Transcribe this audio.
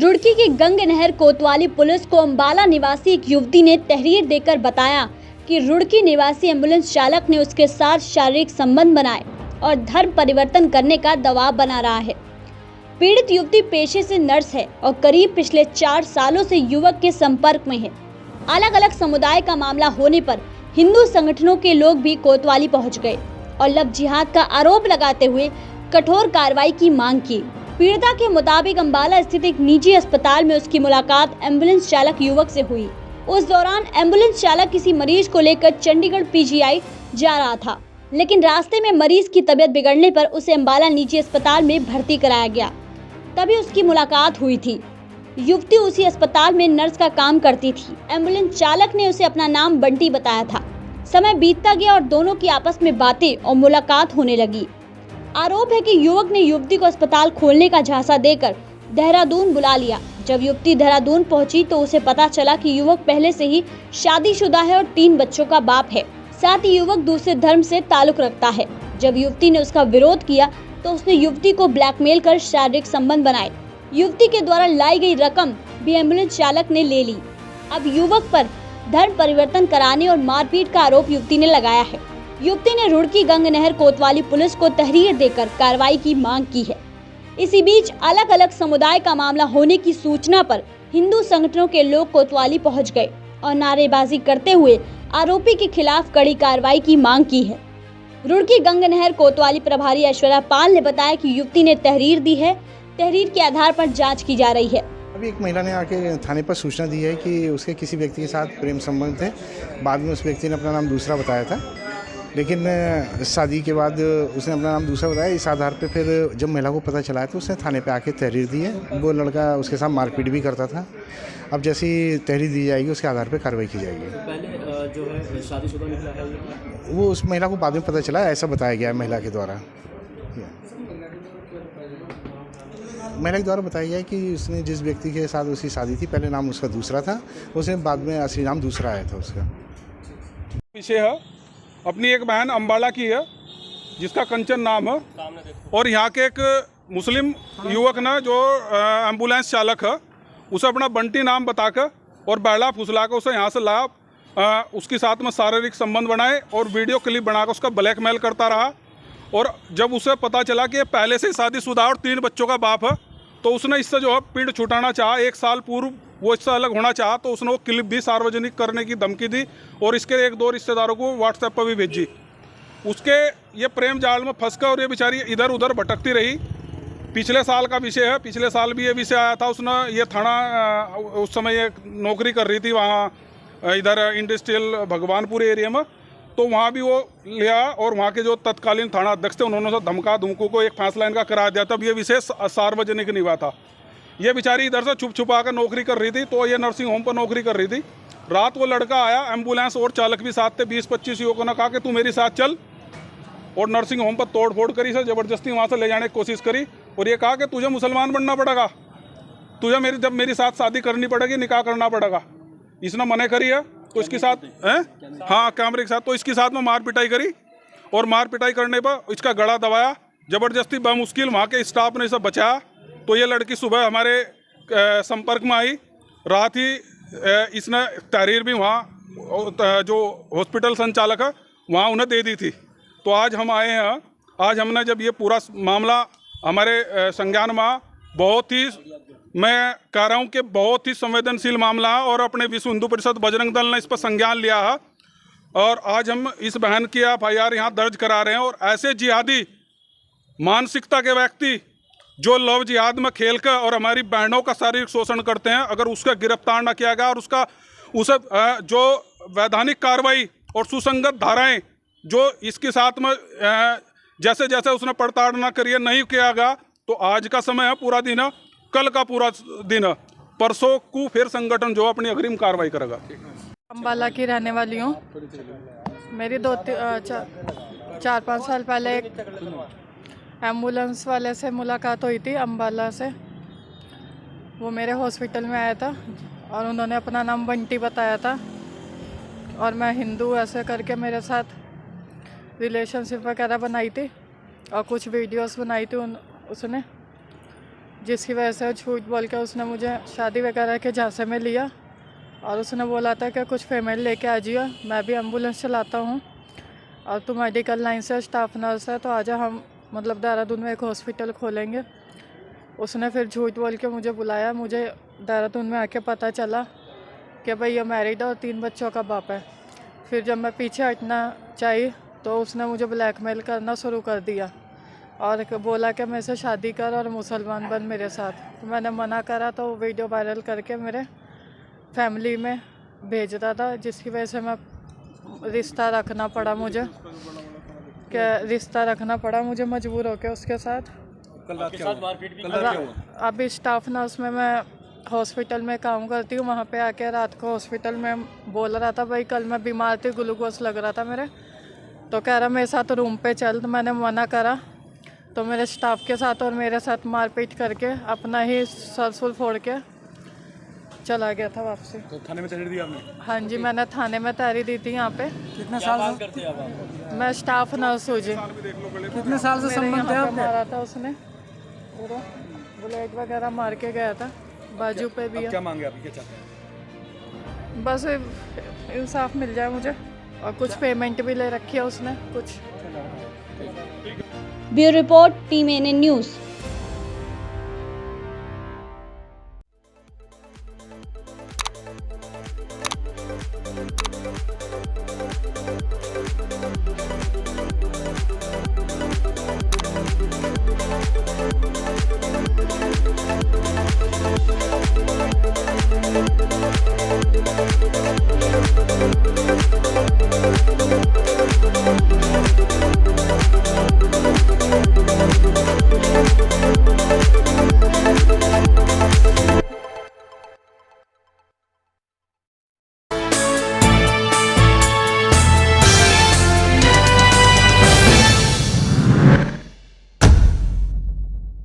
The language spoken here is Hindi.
रुड़की की गंग नहर कोतवाली पुलिस को अंबाला निवासी एक युवती ने तहरीर देकर बताया कि रुड़की निवासी एम्बुलेंस चालक ने उसके साथ शारीरिक संबंध बनाए और धर्म परिवर्तन करने का दबाव बना रहा है। पीड़ित युवती पेशे से नर्स है और करीब पिछले 4 सालों से युवक के संपर्क में है। अलग अलग समुदाय का मामला होने पर हिंदू संगठनों के लोग भी कोतवाली पहुंच गए और लव जिहाद का आरोप लगाते हुए कठोर कार्रवाई की मांग की। पीड़िता के मुताबिक अंबाला स्थित एक निजी अस्पताल में उसकी मुलाकात एम्बुलेंस चालक युवक से हुई। उस दौरान एम्बुलेंस चालक किसी मरीज को लेकर चंडीगढ़ पीजीआई जा रहा था, लेकिन रास्ते में मरीज की तबीयत बिगड़ने पर उसे अंबाला निजी अस्पताल में भर्ती कराया गया। तभी उसकी मुलाकात हुई थी। युवती उसी अस्पताल में नर्स का काम करती थी। एम्बुलेंस चालक ने उसे अपना नाम बंटी बताया था। समय बीतता गया और दोनों की आपस में बातें और मुलाकात होने लगी। आरोप है कि युवक ने युवती को अस्पताल खोलने का झांसा देकर देहरादून बुला लिया। जब युवती देहरादून पहुंची तो उसे पता चला कि युवक पहले से ही शादीशुदा है और 3 बच्चों का बाप है। साथ ही युवक दूसरे धर्म से ताल्लुक रखता है। जब युवती ने उसका विरोध किया तो उसने युवती को ब्लैकमेल कर शारीरिक संबंध बनाए। युवती के द्वारा लाई गई रकम भी एम्बुलेंस चालक ने ले ली। अब युवक पर धर्म परिवर्तन कराने और मारपीट का आरोप युवती ने लगाया है। युवती ने रुड़की गंग नहर कोतवाली पुलिस को तहरीर देकर कार्रवाई की मांग की है। इसी बीच अलग अलग समुदाय का मामला होने की सूचना पर हिंदू संगठनों के लोग कोतवाली पहुंच गए और नारेबाजी करते हुए आरोपी के खिलाफ कड़ी कार्रवाई की मांग की है। रुड़की गंग नहर कोतवाली प्रभारी ऐश्वर्या पाल ने बताया कि युवती ने तहरीर दी है। तहरीर के आधार पर जांच की जा रही है। अभी एक महिला ने आके थाने पर सूचना दी है कि उसके किसी व्यक्ति के साथ प्रेम संबंध थे। बाद में उस व्यक्ति ने अपना नाम दूसरा बताया था, लेकिन शादी के बाद उसने अपना नाम दूसरा बताया। इस आधार पे फिर जब महिला को पता चला है तो उसने थाने पे आके तहरीर दी है। वो लड़का उसके साथ मारपीट भी करता था। अब जैसी तहरीर दी जाएगी उसके आधार पे कार्रवाई की जाएगी। पहले जो है शादीशुदा निकला है वो उस महिला को बाद में पता चला, ऐसा बताया गया है महिला के द्वारा। महिला के द्वारा बताया गया है कि उसने जिस व्यक्ति के साथ उसकी शादी थी पहले नाम उसका दूसरा था, उसने बाद में असली नाम दूसरा आया था उसका। पीछे है अपनी एक बहन अंबाला की है जिसका कंचन नाम है, और यहाँ के एक मुस्लिम युवक ने जो एम्बुलेंस चालक है उसे अपना बंटी नाम बताकर और बहला फुसला कर उसे यहाँ से लाया। उसके साथ में शारीरिक संबंध बनाए और वीडियो क्लिप बनाकर उसका ब्लैकमेल करता रहा। और जब उसे पता चला कि ये पहले से शादीशुदा और 3 बच्चों का बाप है तो उसने इससे जो है पिंड छुटाना चाहा। 1 साल पूर्व वो इससे अलग होना चाहा तो उसने वो क्लिप भी सार्वजनिक करने की धमकी दी और इसके 1-2 रिश्तेदारों को व्हाट्सएप पर भी भेजी। उसके ये प्रेम जाल में फंसकर और ये बेचारी इधर उधर भटकती रही। पिछले साल का विषय है, पिछले साल भी ये विषय आया था। उसने ये थाना उस समय ये नौकरी कर रही थी वहाँ इधर इंडस्ट्रियल भगवानपुर एरिया में, तो वहाँ भी वो लिया और वहाँ के जो तत्कालीन थाना अध्यक्ष थे उन्होंने धमका धमकू को एक फैसला इनका करा दिया। तब ये विषय सार्वजनिक नहीं हुआ था। ये बेचारी इधर से छुप छुपा कर नौकरी कर रही थी, तो ये नर्सिंग होम पर नौकरी कर रही थी। रात वो लड़का आया, एम्बुलेंस और चालक भी साथ थे। 20-25 युवकों ने कहा कि तू मेरे साथ चल, और नर्सिंग होम पर तोड़ फोड़ करी से ज़बरदस्ती वहाँ से ले जाने की कोशिश करी और ये कहा कि तुझे मुसलमान बनना पड़ेगा, तुझे जब मेरी साथ शादी करनी पड़ेगी, निकाह करना पड़ेगा। इसने मना करी है तो इसके साथ हाँ कैमरे के साथ, तो इसके साथ में मार पिटाई करी और मार पिटाई करने पर इसका गला दबाया ज़बरदस्ती। बमुश्किल वहाँ के स्टाफ ने इसे बचाया। तो ये लड़की सुबह हमारे संपर्क में आई। रात ही इसने तहरीर भी वहाँ जो हॉस्पिटल संचालक है वहाँ उन्हें दे दी थी। तो आज हम आए हैं। आज हमने जब ये पूरा मामला हमारे संज्ञान में, बहुत ही मैं कह रहा हूँ कि बहुत ही संवेदनशील मामला है और अपने विश्व हिंदू परिषद बजरंग दल ने इस पर संज्ञान लिया है और आज हम इस बहन की FIR यहाँ दर्ज करा रहे हैं। और ऐसे जिहादी मानसिकता के व्यक्ति जो लव जिहाद में खेल कर और हमारी बहनों का शारीरिक शोषण करते हैं, अगर उसका गिरफ्तार न किया गया और उसे जो वैधानिक कार्रवाई और सुसंगत धाराएं जो इसके साथ में जैसे जैसे उसने पड़ताल न करिए नहीं किया गया, तो आज का समय है, पूरा दिन है, कल का पूरा दिन है, परसों को फिर संगठन जो अपनी अग्रिम कार्रवाई करेगा। अंबाला की रहने वाली हूँ। मेरी 4-5 साल पहले एक एम्बुलेंस वाले से मुलाकात हुई थी अंबाला से। वो मेरे हॉस्पिटल में आया था और उन्होंने अपना नाम बंटी बताया था और मैं हिंदू ऐसे करके मेरे साथ रिलेशनशिप वगैरह बनाई थी और कुछ वीडियोस बनाई थी उसने। जिसकी वजह से झूठ बोल के उसने मुझे शादी वगैरह के झांसे में लिया और उसने बोला था कि कुछ पेमेंट लेके आ जाइए, मैं भी एम्बुलेंस चलाता हूँ और तू मेडिकल लाइन से स्टाफ नर्स है तो आजा, हम मतलब देहरादून में एक हॉस्पिटल खोलेंगे। उसने फिर झूठ बोल के मुझे बुलाया। मुझे देहरादून में आके पता चला कि भाई ये मैरिड है और 3 बच्चों का बाप है। फिर जब मैं पीछे हटना चाहिए तो उसने मुझे ब्लैकमेल करना शुरू कर दिया और बोला कि मेरे से शादी कर और मुसलमान बन मेरे साथ। तो मैंने मना करा तो वो वीडियो वायरल करके मेरे फैमिली में भेज रहा था, जिसकी वजह से मैं रिश्ता रखना पड़ा मुझे, मुझे मजबूर होकर उसके साथ। कल रात क्या हुआ? अभी स्टाफ नर्स में मैं हॉस्पिटल में काम करती हूँ, वहाँ पे आके रात को हॉस्पिटल में बोल रहा था भाई कल मैं बीमार थी, ग्लूकोज लग रहा था मेरे, तो कह रहा मेरे साथ रूम पे चल। तो मैंने मना करा तो मेरे स्टाफ के साथ और मेरे साथ मारपीट करके अपना ही सर सुर फोड़ के चला गया था वापसी। तो थाने में तहरीर दी आपने? हाँ जी, मैंने थाने में तहरीर दी थी यहाँ पे। कितने साल करते हैं आप? मैं स्टाफ नर्स हूँ जी। कितने साल से संबंध है आपका? मारा था उसने, पूरा बुलेट वगैरह मार के गया था, बाजू पे भी है। क्या मांगे आप, क्या चाहते हैं? बस इंसाफ मिल जाए मुझे और कुछ पेमेंट भी ले रखी है उसने कुछ। Bureau report, team NN news.